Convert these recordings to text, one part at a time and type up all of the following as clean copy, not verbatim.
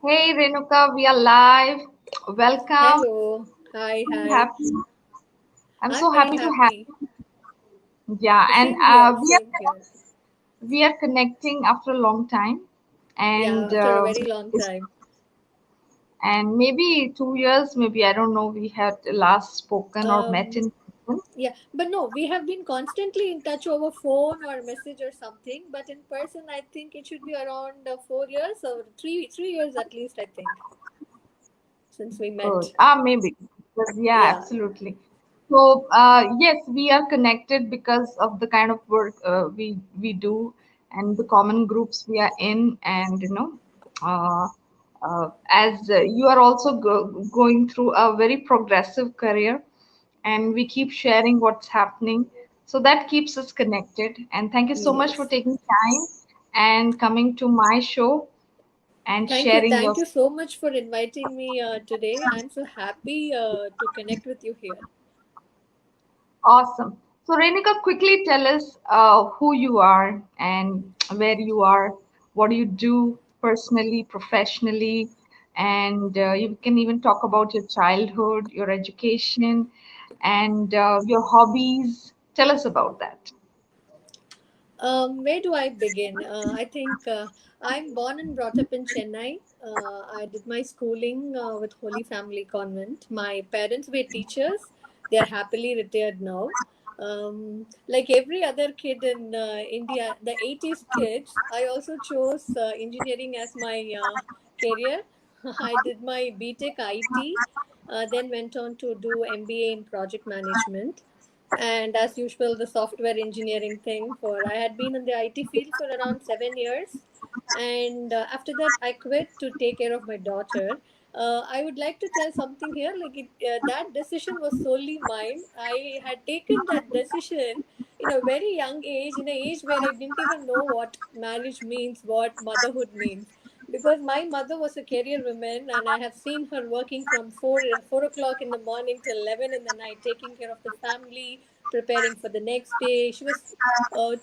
Hey Renuka, we are live. Welcome. Hello. Hi, hi. Happy. I'm I'm so very happy to have happy. you. Yeah, and Same here, we same are here. connecting after a long time, Yeah, and after a very long time. maybe 2 years, maybe I don't know. We had last spoken or met Um, in person. yeah, but no, we have been constantly in touch over phone or message or something. But in person, I think it should be around 4 years or three years at least. I think since we Good. met. Maybe. Yeah, Yeah. absolutely. So, yes, we are connected because of the kind of work we do and the common groups we are in, and uh, as you are also going through a very progressive career, and we keep sharing what's happening, so that keeps us connected. And thank you so much for Yes. taking time and coming to my show and Thank you. sharing your. Thank you so much for inviting me today. I'm so happy to connect with you here. Awesome. So, Renika, quickly tell us who you are and where you are, what do you do personally, professionally, and you can even talk about your childhood, your education, and your hobbies. Tell us about that. Where do I begin? I think I'm born and brought up in Chennai. I did my schooling with Holy Family Convent. My parents were teachers. They are happily retired now. Like every other kid in India, the 80s kids, I also chose engineering as my career. I did my BTech IT, then went on to do MBA in project management, and as usual the software engineering thing. For I had been in the IT field for around 7 years, and after that I quit to take care of my daughter. I would like to tell something here, like that decision was solely mine. I had taken that decision in a very young age, in an age where I didn't even know what marriage means, what motherhood means, because my mother was a career woman, and I have seen her working from 4 o'clock in the morning till 11 in the night, taking care of the family, preparing for the next day. She was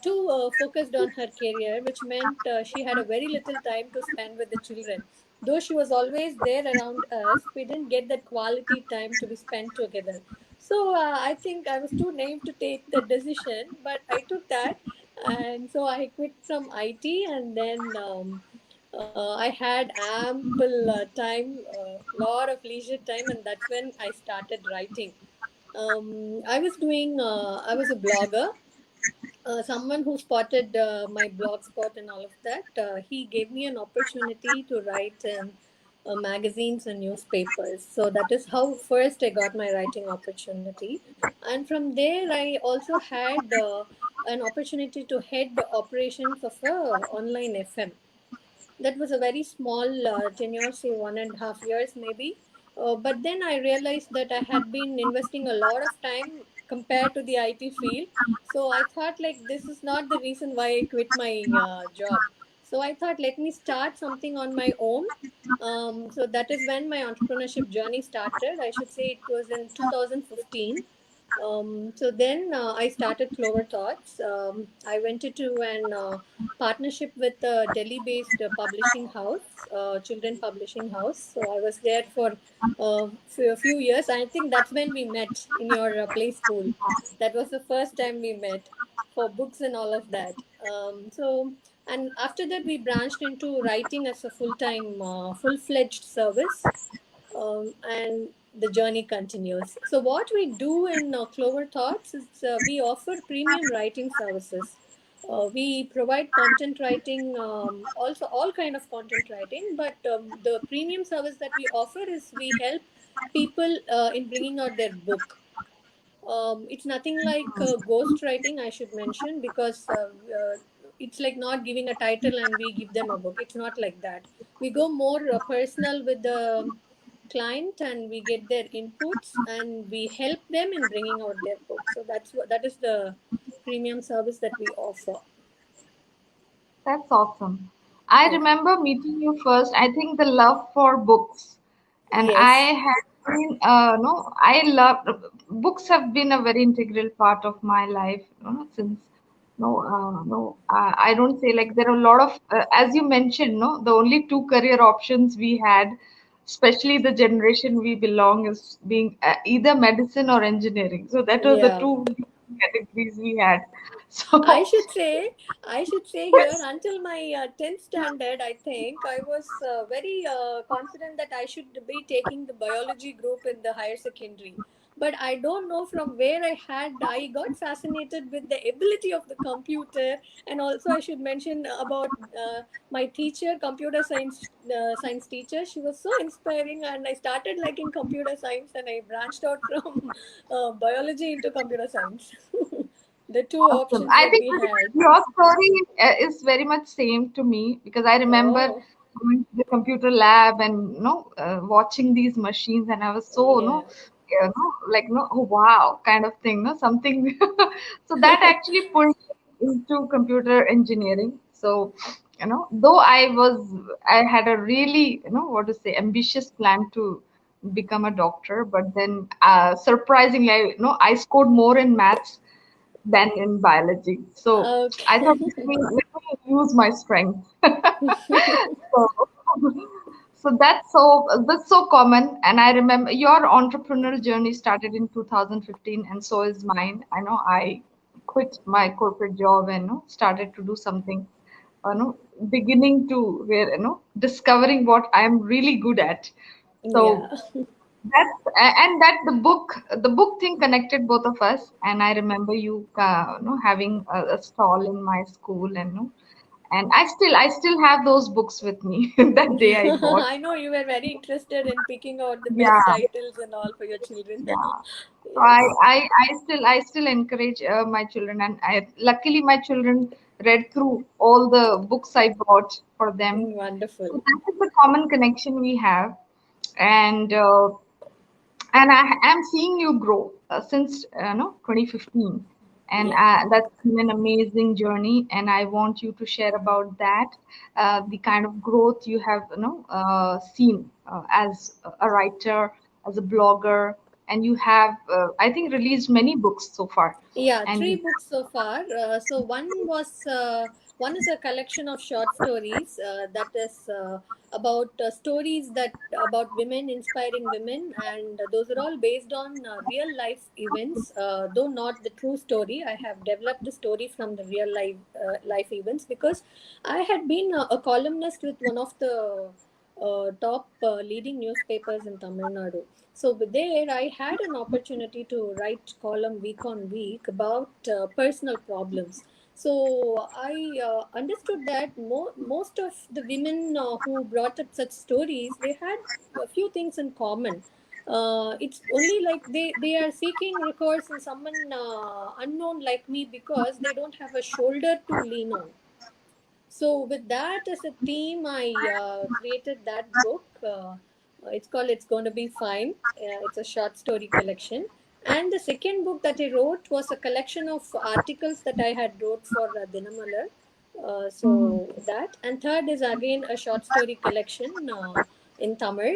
too focused on her career, which meant she had a very little time to spend with the children. Though she was always there around us, we didn't get that quality time to be spent together. So I think I was too naive to take the decision, but I took that, and so I quit from IT, and then I had ample time, lot of leisure time, and that's when I started writing. I was a blogger. Someone who spotted my blog spot and all of that, he gave me an opportunity to write in magazines and newspapers. So that is how first I got my writing opportunity. And from there, I also had an opportunity to head the operations of a online FM. That was a very small tenure, say 1.5 years maybe. But then I realized that I had been investing a lot of time compared to the IT field. So I thought, like, this is not the reason why I quit my job. So I thought, let me start something on my own. So that is when my entrepreneurship journey started. I should say it was in 2015. So then I started Clover Thoughts. I went into an partnership with a Delhi-based publishing house, children publishing house. So I was there for a few years. I think that's when we met in your play school. That was the first time we met for books and all of that. And after that, we branched into writing as a full-time, full-fledged service, and the journey continues. So, what we do in Clover Thoughts is we offer premium writing services. We provide content writing, also all kind of content writing. But the premium service that we offer is we help people in bringing out their book. It's nothing like ghost writing, I should mention, because it's like not giving a title and we give them a book. It's not like that. We go more personal with the client, and we get their inputs, and we help them in bringing out their book. So that is the premium service that we offer. That's awesome. I Yeah. remember meeting you first. I think the love for books, and I Yes. had been, no, I love books have been a very integral part of my life, since No. I don't say, like, there are a lot of, as you mentioned, no, the only two career options we had, especially the generation we belong, is being either medicine or engineering. So that was the Yeah. two categories we had. I So should say, I should say here until my 10th standard, I think I was very confident that I should be taking the biology group in the higher secondary. But I don't know from where I got fascinated with the ability of the computer. And also, I should mention about my teacher, computer science teacher. She was so inspiring, and I started liking computer science, and I branched out from biology into computer science. The two awesome. options I that think we had. your story is very much same to me, because I remember Oh, going to the computer lab and watching these machines, and I was so yeah. like oh, wow, kind of thing, no, something. So that actually pulled me into computer engineering. So though I had a really, what to say, ambitious plan to become a doctor, but then surprisingly, I scored more in maths than in biology. So I thought, Okay. let me use my strength. So, so that's so common. And I remember your entrepreneurial journey started in 2015, and so is mine. I know I quit my corporate job and started to do something, beginning to where discovering what I'm really good at. Yeah. So and that the book thing connected both of us. And I remember you, having a stall in my school, and and I still have those books with me that day I bought. I know you were very interested in picking out the best Yeah, titles and all for your children. yeah. So I Yes. I I still encourage my children, and luckily my children read through all the books I bought for them. Wonderful. So that is the common connection we have. And I am seeing you grow since 2015, and Yeah. that's been an amazing journey. And I want you to share about that, the kind of growth you have seen as a writer, as a blogger, and you have I think released many books so far. Yeah, three And books so far. So one is a collection of short stories that is about stories that about women, inspiring women, and those are all based on real life events. Though not the true story, I have developed the story from the real life events because I had been a columnist with one of the top leading newspapers in Tamil Nadu. So there, I had an opportunity to write column week on week about personal problems. So I understood that most of the women who brought up such stories, they had a few things in common. It's only like they are seeking recourse in someone unknown like me because they don't have a shoulder to lean on. So with that as a theme, I created that book. It's called "It's Going to Be Fine." It's a short story collection. And the second book that I wrote was a collection of articles that I had wrote for Dinamalar. Mhm. So that, and third is again a short story collection in Tamil.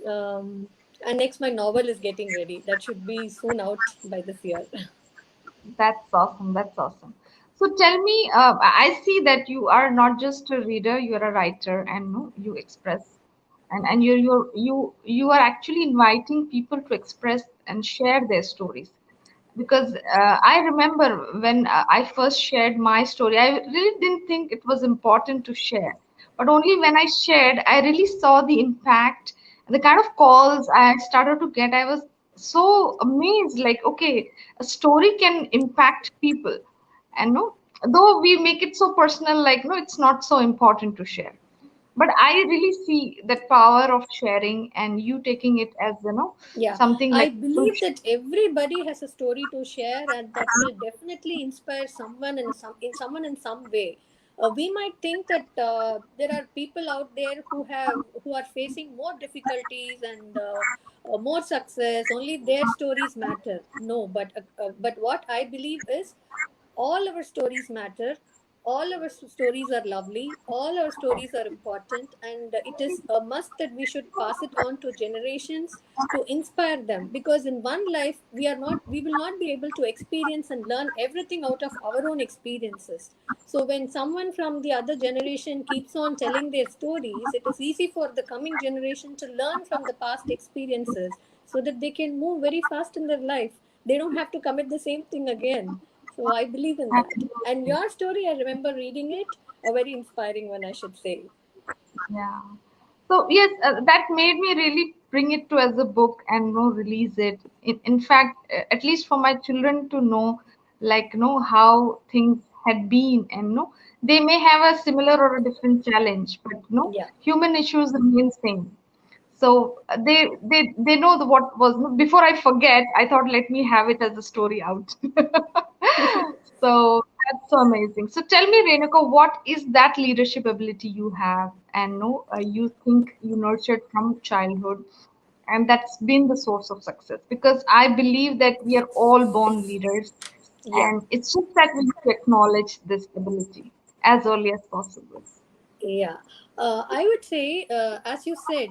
Um, and next, my novel is getting ready. That should be soon out by this year. That's awesome. That's awesome. So tell me, I see that you are not just a reader, you are a writer, and you express, and you are actually inviting people to express and share their stories. Because I remember when I first shared my story, I really didn't think it was important to share. But only when I shared, I really saw the impact and the kind of calls I started to get. I was so amazed, like, okay, a story can impact people. And no, though we make it so personal, like, no, it's not so important to share. But I really see that power of sharing, and you taking it as Yeah, something I like believe that everybody has a story to share, and that will definitely inspire someone in some way. We might think that there are people out there who are facing more difficulties and more success. Only their stories matter. No, but what I believe is all our stories matter, all our stories are lovely, all our stories are important, and it is a must that we should pass it on to generations to inspire them, because in one life we will not be able to experience and learn everything out of our own experiences. So when someone from the other generation keeps on telling their stories, it is easy for the coming generation to learn from the past experiences, so that they can move very fast in their life. They don't have to commit the same thing again. So I believe in that. And Absolutely. your story, I remember reading it, a very inspiring one, I should say. Yeah. So yes, that made me really bring it to as a book and release it. In fact, at least for my children to know, like how things had been, and they may have a similar or a different challenge, but Yeah. human issues remain same. So they know what was before I forget. I thought let me have it as a story out. So that's so amazing. So tell me, Renuka, what is that leadership ability you have, and you think you nurtured from childhood, and that's been the source of success? Because I believe that we are all born leaders, Yeah. and it's just that we need to acknowledge this ability as early as possible. Yeah, I would say, as you said,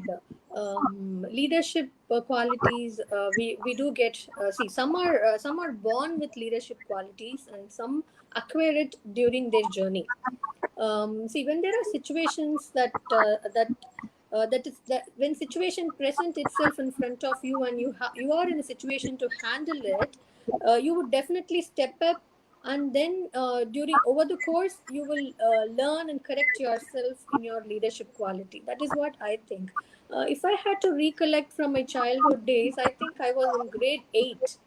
leadership qualities. We do get see some are born with leadership qualities, and some acquire it during their journey. See, when there are situations that when situation present itself in front of you, and you are in a situation to handle it, you would definitely step up, and then during over the course you will learn and correct yourself in your leadership quality. That is what I think. If I had to recollect from my childhood days, I think I was in grade 8,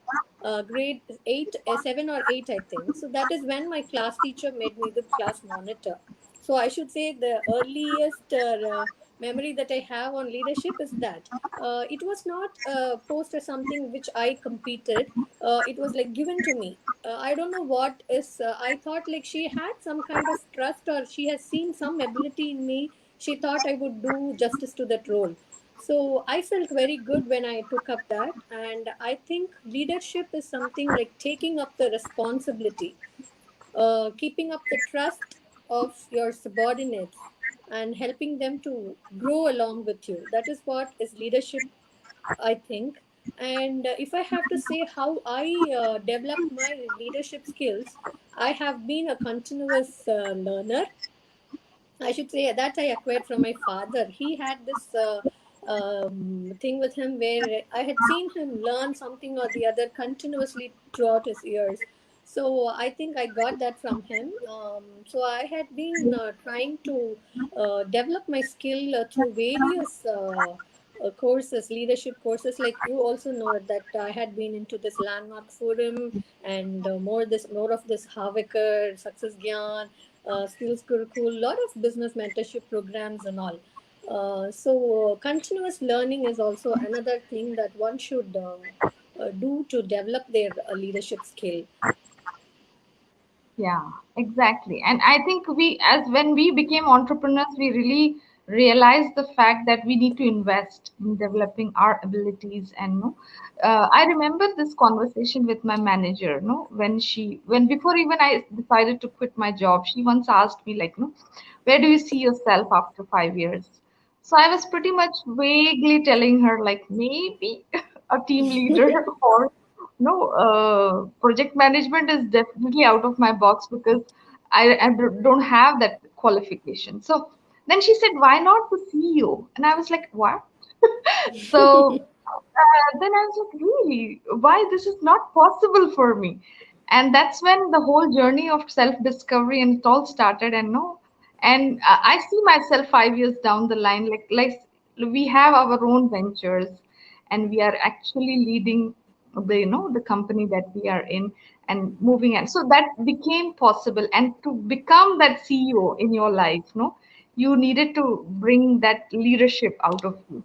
grade 8, 7 or 8, I think. So that is when my class teacher made me the class monitor. So I should say the earliest memory that I have on leadership is that it was not post or something which I competed. It was like given to me. I don't know what is. I thought like she had some kind of trust, or she has seen some ability in me. She thought I would do justice to that role. So I felt very good when I took up that. And I think leadership is something like taking up the responsibility, keeping up the trust of your subordinates, and helping them to grow along with you. That is what is leadership, I think. And if I have to say how I developed my leadership skills, I have been a continuous learner. I should say that I acquired from my father. He had this thing with him where I had seen him learn something or the other continuously throughout his years. So I think I got that from him. So I had been trying to develop my skill through various courses, leadership courses. Like you also know that I had been into this landmark forum, and more of this Havekar, Success Gyan, skills Gurukul, lot of business mentorship programs and all. So continuous learning is also another thing that one should do to develop their leadership skill. Yeah, exactly. And I think as when we became entrepreneurs, we really realized the fact that we need to invest in developing our abilities. And I remember this conversation with my manager. No, when before even I decided to quit my job, she once asked me like, no, where do you see yourself after 5 years? So I was pretty much vaguely telling her like maybe a team leader or no, project management is definitely out of my box because don't have that qualification. So then she said, why not the CEO? And I was like, what? So then I was like, really? Why this is not possible for me? And that's when the whole journey of self-discovery and it all started. And I see myself 5 years down the line, like we have our own ventures, and we are actually leading the company that we are in and moving on. So that became possible. And to become that CEO in your life, no, you needed to bring that leadership out of you.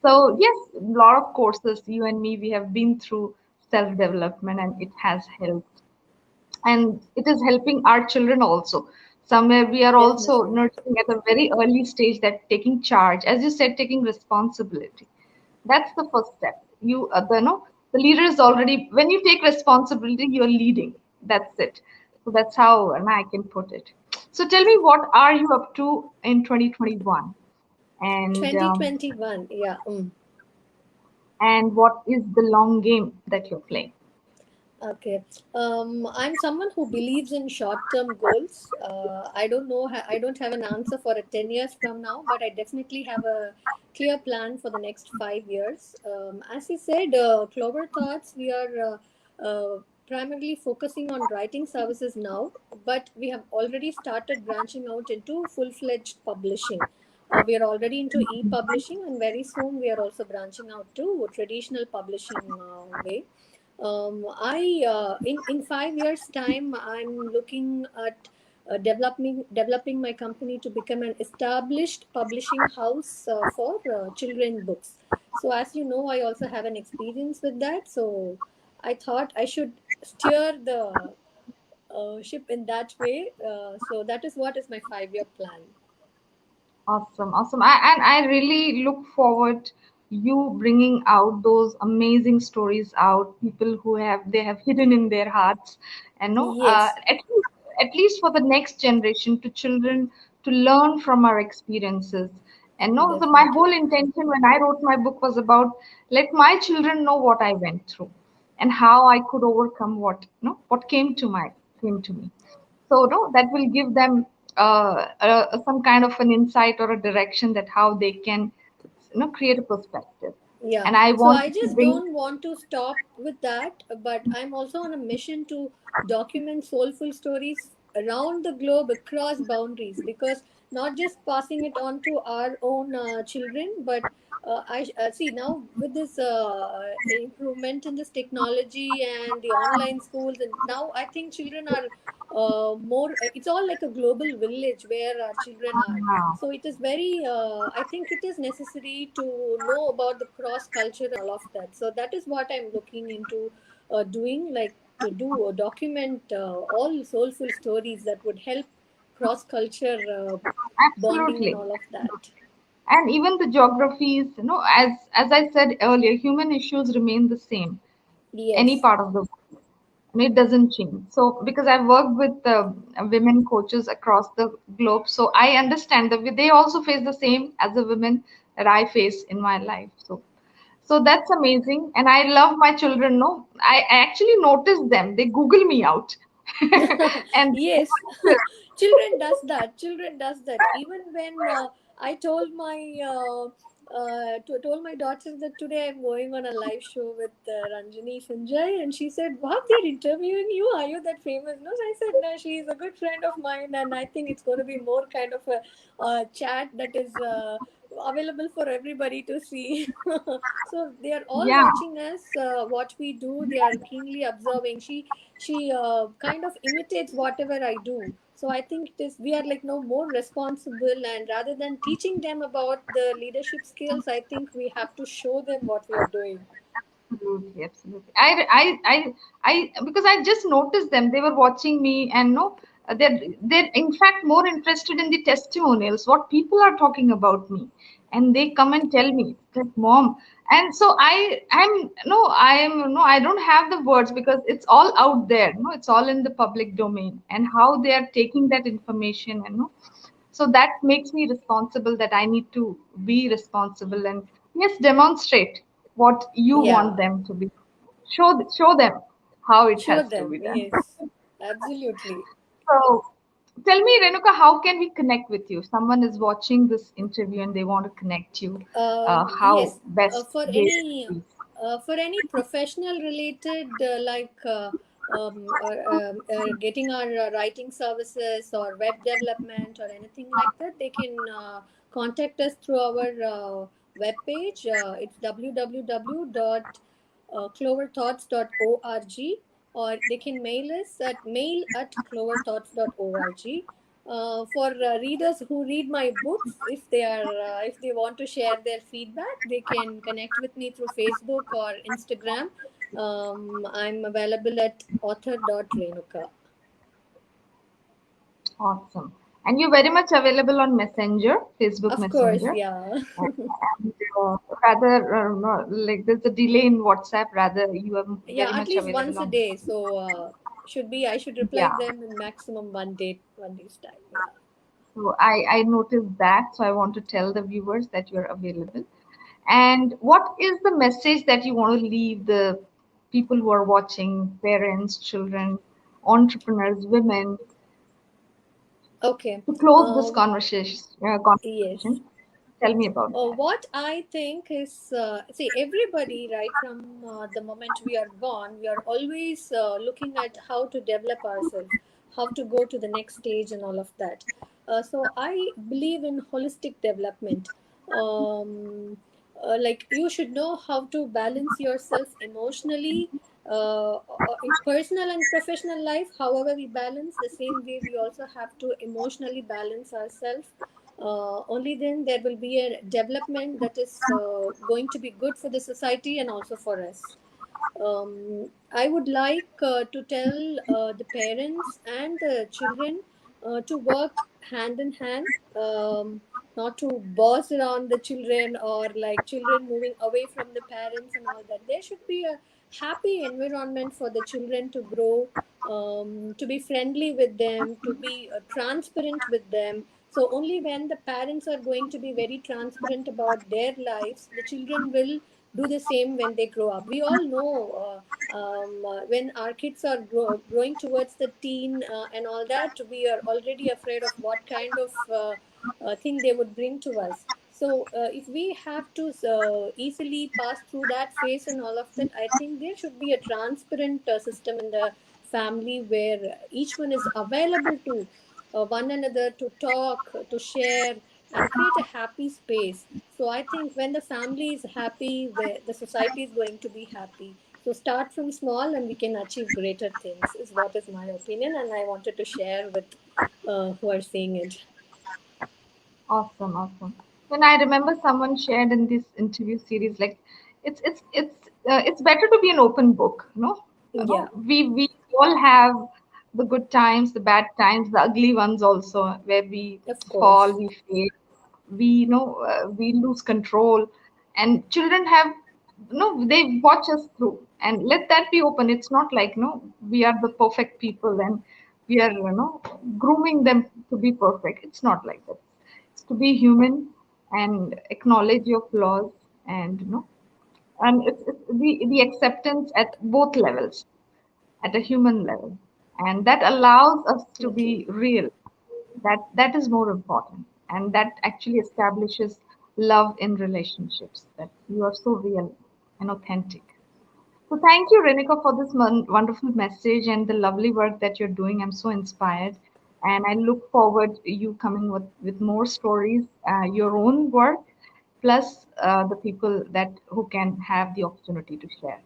So yes, a lot of courses, you and me, we have been through self-development, and it has helped. And it is helping our children also. Somewhere we are also Definitely. nurturing at a very early stage that taking charge, as you said, taking responsibility. That's the first step. The leader is already, when you take responsibility, you're leading. That's it. So that's how and I can put it. So tell me, what are you up to in 2021? And 2021, yeah. and what is the long game that you're playing? Okay. I'm someone who believes in short-term goals. I don't know. I don't have an answer for a 10 years from now, but I definitely have a clear plan for the next 5 years. As you said, Clover Thoughts, we are primarily focusing on writing services now, but we have already started branching out into full-fledged publishing. We are already into e-publishing, and very soon we are also branching out to traditional publishing way. In 5 years time, I'm looking at developing my company to become an established publishing house for children books. So as you know, I also have an experience with that, so I thought I should steer the ship in that way. So that is what is my 5 year plan. Awesome, awesome. And I really look forward you bringing out those amazing stories out. People who have hidden in their hearts, and no, Yes, at least for the next generation, to children to learn from our experiences. And no, so my definitely. whole intention when I wrote my book was about let my children know what I went through and how I could overcome what came to me. So no, that will give them some kind of an insight or a direction that how they can create a perspective. Yeah, And I so want I to just bring. don't want to stop with that, but I'm also on a mission to document soulful stories around the globe across boundaries, because not just passing it on to our own children, but I see now with this improvement in this technology and the online schools, and now I think children are more. It's all like a global village where our children are. uh, So it is very, I think it is necessary to know about the cross culture and all of that. So that is what I'm looking into doing, like to do document all soulful stories that would help cross culture bonding and Absolutely. all of that. And even the geographies, as I said earlier, human issues remain the same any Yes. part of the world. And it doesn't change. So because I've worked with women coaches across the globe, so I understand that they also face the same as the women that I face in my life. So that's amazing. And I love my children. No, I actually notice them. They Google me out. And Yes. Children does that, children does that. Even when I told my told my daughter that today I'm going on a live show with Ranjani Sanjay, and she said, "What, they're interviewing you? Are you that famous?" No, so I said, "No, she's a good friend of mine, and I think it's going to be more kind of a chat that is available for everybody to see." So they are all yeah, watching us, what we do. They are keenly observing. She kind of imitates whatever I do. So I think it is, we are like no more responsible, and rather than teaching them about the leadership skills, I think we have to show them what we are doing. absolutely, absolutely. Because I just noticed them. They were watching me, and no, they're in fact more interested in the testimonials, what people are talking about me, and they come and tell me that mom. And so I don't have the words because it's all out there. No, it's all in the public domain, and how they are taking that information, and no, so that makes me responsible that I need to be responsible and yes, demonstrate what you want Yeah, them to be. Show them how it show has to them. be done. Yes, absolutely. So tell me, Renuka, how can we connect with you? Someone is watching this interview and they want to connect you. How Yes, best they should be? for any professional related getting our writing services or web development or anything like that, they can contact us through our web page. It's www.cloverthoughts.org, or they can mail us at mail@cloverthoughts.org. For readers who read my books, if they want to share their feedback, they can connect with me through Facebook or Instagram. I'm available at author.renuka. Awesome. And you're very much available on Messenger, Facebook Of course, Messenger. yeah. And rather, no, like there's a delay in WhatsApp, rather, you are Yeah, very at much least available once a on. day. So I should reply Yeah. them in maximum one day's time. Yeah. So I noticed that. So I want to tell the viewers that you're available. And what is the message that you want to leave the people who are watching, parents, children, entrepreneurs, women, Okay. to close this Um, conversation? yes. Tell me about that. What I think is, see, everybody, right from the moment we are born, we are always looking at how to develop ourselves, how to go to the next stage, and all of that. So I believe in holistic development. Like you should know how to balance yourself emotionally, in personal and professional life. However, we balance the same way, we also have to emotionally balance ourselves. Only then there will be a development that is going to be good for the society and also for us. I would like to tell the parents and the children to work hand in hand, not to boss around the children or like children moving away from the parents and all that. There should be a happy environment for the children to grow, to be friendly with them, to be transparent with them. So, only when the parents are going to be very transparent about their lives, the children will do the same when they grow up. We all know when our kids are growing towards the teen and all that, we are already afraid of what kind of thing they would bring to us. So, if we have to easily pass through that phase and all of that, I think there should be a transparent system in the family where each one is available to one another to talk, to share, and create a happy space. So I think when the family is happy, the society is going to be happy. So start from small and we can achieve greater things, is what is my opinion, and I wanted to share with who are seeing it. Awesome, awesome. When I remember someone shared in this interview series, like it's better to be an open book, you Yeah, know. We all have the good times, the bad times, the ugly ones also, where we of fall, course. we fail, we lose control, and children have, they watch us through, and let that be open. It's not like, we are the perfect people and we are, grooming them to be perfect. It's not like that. It's to be human and acknowledge your flaws, and it's the acceptance at both levels, at a human level, and that allows us to Okay. be real. That is more important, and that actually establishes love in relationships, that you are so real and authentic. So thank you, Renika, for this wonderful message and the lovely work that you're doing. I'm so inspired, and I look forward you coming with more stories, your own work, plus the people that who can have the opportunity to share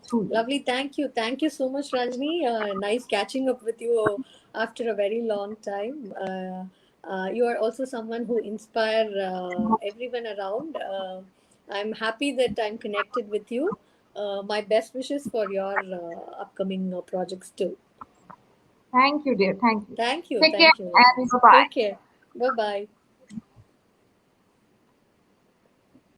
through you. Lovely. Thank you so much, Rajni. Nice catching up with you after a very long time. You are also someone who inspire everyone around. I'm happy that I'm connected with you. My best wishes for your upcoming projects too. Thank you, dear. Thank you. Thank you. Take care Thank you very much. and bye bye. Take care. Bye bye.